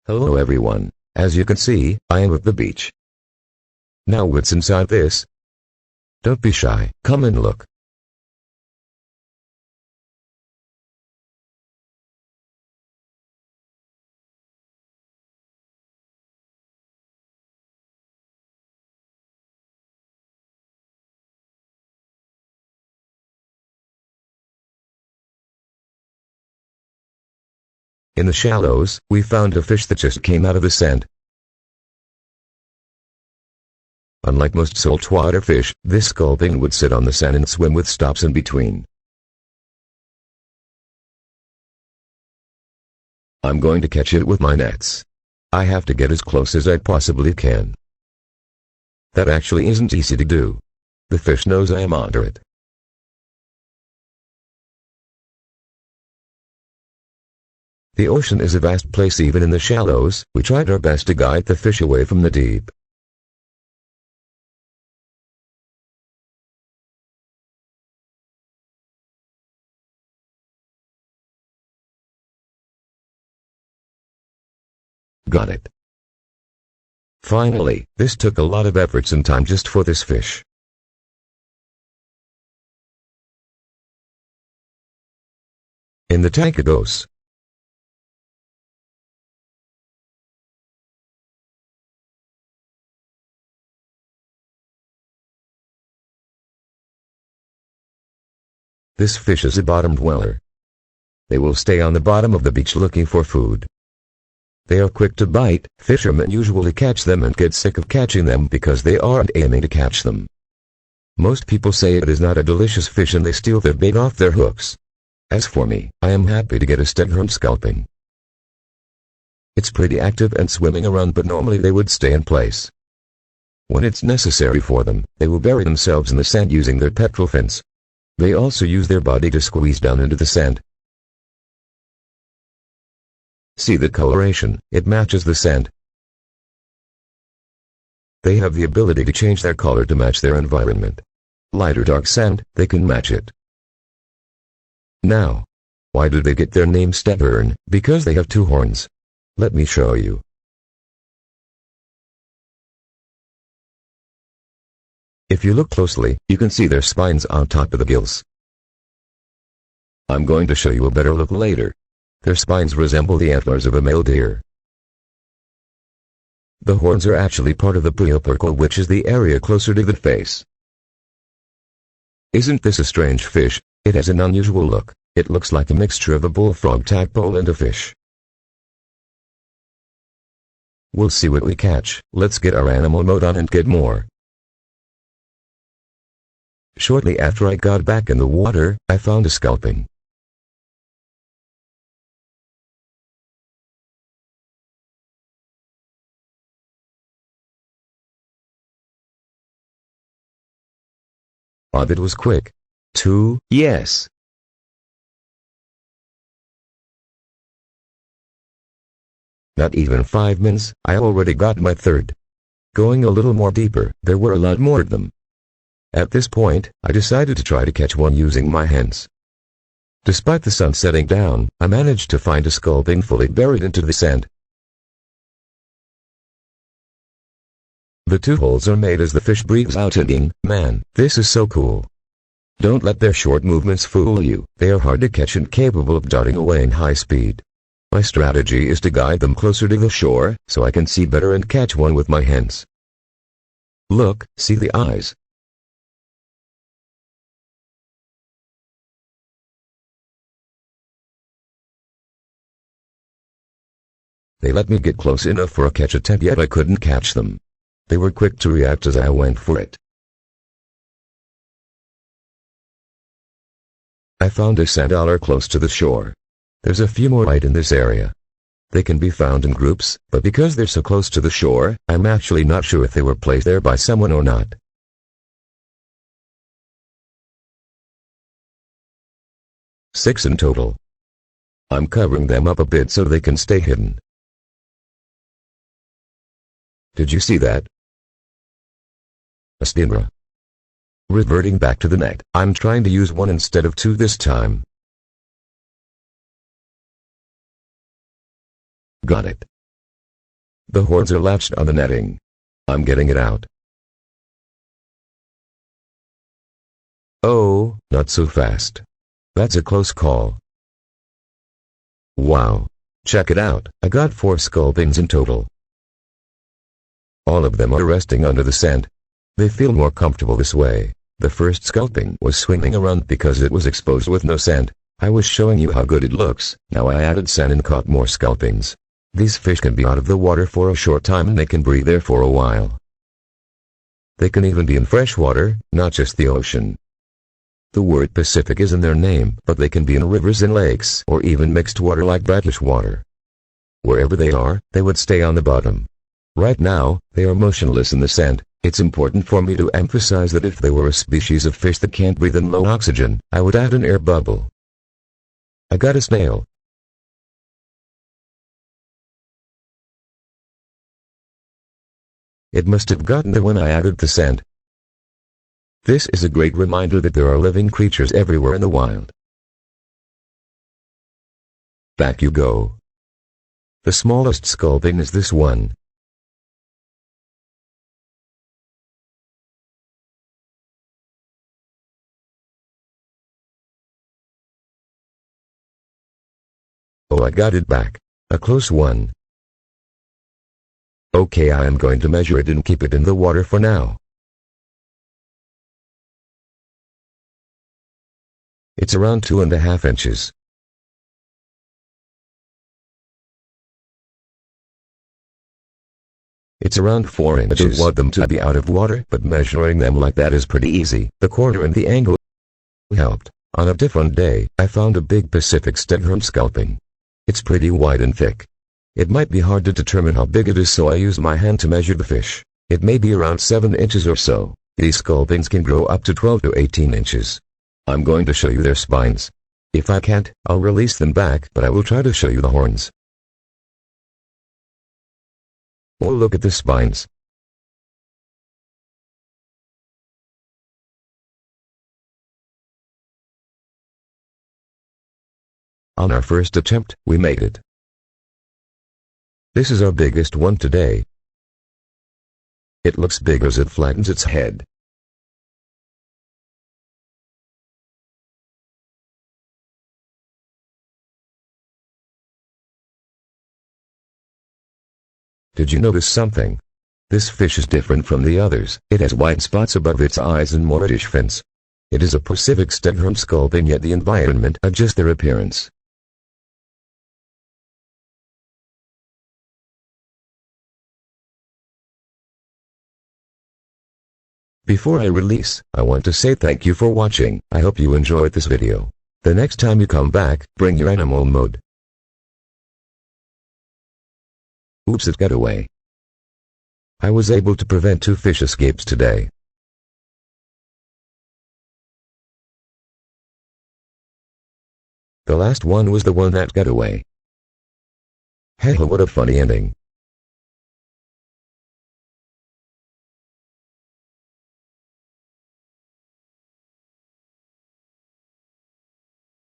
Hello everyone, as you can see, I am at the beach. Now what's inside this? Don't be shy, come and look. In the shallows, we found a fish that just came out of the sand. Unlike most saltwater fish, this sculpin would sit on the sand and swim with stops in between. I'm going to catch it with my nets. I have to get as close as I possibly can. That actually isn't easy to do. The fish knows I am onto it. The ocean is a vast place even in the shallows. We tried our best to guide the fish away from the deep. Got it. Finally, this took a lot of efforts and time just for this fish. In the tank it goes. This fish is a bottom dweller. They will stay on the bottom of the beach looking for food. They are quick to bite. Fishermen usually catch them and get sick of catching them because they aren't aiming to catch them. Most people say it is not a delicious fish and they steal their bait off their hooks. As for me, I am happy to get a Staghorn Sculpin. It's pretty active and swimming around, but normally they would stay in place. When it's necessary for them, they will bury themselves in the sand using their pectoral fins. They also use their body to squeeze down into the sand. See the coloration, it matches the sand. They have the ability to change their color to match their environment. Light or dark sand, they can match it. Now, why do they get their name Staghorn? Because they have two horns. Let me show you. If you look closely, you can see their spines on top of the gills. I'm going to show you a better look later. Their spines resemble the antlers of a male deer. The horns are actually part of the preopercle, which is the area closer to the face. Isn't this a strange fish? It has an unusual look. It looks like a mixture of a bullfrog tadpole and a fish. We'll see what we catch. Let's get our animal mode on and get more. Shortly after I got back in the water, I found a sculpin. It was quick. 2, yes. Not even 5 minutes, I already got my third. Going a little more deeper, there were a lot more of them. At this point, I decided to try to catch one using my hands. Despite the sun setting down, I managed to find a sculpin fully buried into the sand. The two holes are made as the fish breathes out, and man, this is so cool. Don't let their short movements fool you. They are hard to catch and capable of darting away in high speed. My strategy is to guide them closer to the shore, so I can see better and catch one with my hands. Look, see the eyes. They let me get close enough for a catch attempt, yet I couldn't catch them. They were quick to react as I went for it. I found a sand dollar close to the shore. There's a few more right in this area. They can be found in groups, but because they're so close to the shore, I'm actually not sure if they were placed there by someone or not. Six in total. I'm covering them up a bit so they can stay hidden. Did you see that? A spinra. Reverting back to the net, I'm trying to use one instead of two this time. Got it. The horns are latched on the netting. I'm getting it out. Oh, not so fast. That's a close call. Wow. Check it out, I got 4 sculpins in total. All of them are resting under the sand. They feel more comfortable this way. The first sculpin was swimming around because it was exposed with no sand. I was showing you how good it looks. Now I added sand and caught more sculpins. These fish can be out of the water for a short time and they can breathe there for a while. They can even be in fresh water, not just the ocean. The word Pacific is in their name, but they can be in rivers and lakes or even mixed water like brackish water. Wherever they are, they would stay on the bottom. Right now, they are motionless in the sand. It's important for me to emphasize that if they were a species of fish that can't breathe in low oxygen, I would add an air bubble. I got a snail. It must have gotten there when I added the sand. This is a great reminder that there are living creatures everywhere in the wild. Back you go. The smallest sculpin is this one. Oh, I got it back. A close one. Okay, I am going to measure it and keep it in the water for now. It's around 2.5 inches. It's around 4 inches. I don't want them to be out of water, but measuring them like that is pretty easy. The corner and the angle helped. On a different day, I found a big Pacific Staghorn Sculpin. It's pretty wide and thick. It might be hard to determine how big it is, so I used my hand to measure the fish. It may be around 7 inches or so. These sculpins can grow up to 12 to 18 inches. I'm going to show you their spines. If I can't, I'll release them back, but I will try to show you the horns. Oh, look at the spines. On our first attempt, we made it. This is our biggest one today. It looks big as it flattens its head. Did you notice something? This fish is different from the others. It has white spots above its eyes and more reddish fins. It is a Pacific Staghorn Sculpin, yet the environment adjusts their appearance. Before I release, I want to say thank you for watching. I hope you enjoyed this video. The next time you come back, bring your animal mode. Oops, it got away. I was able to prevent 2 fish escapes today. The last one was the one that got away. Hey, what a funny ending.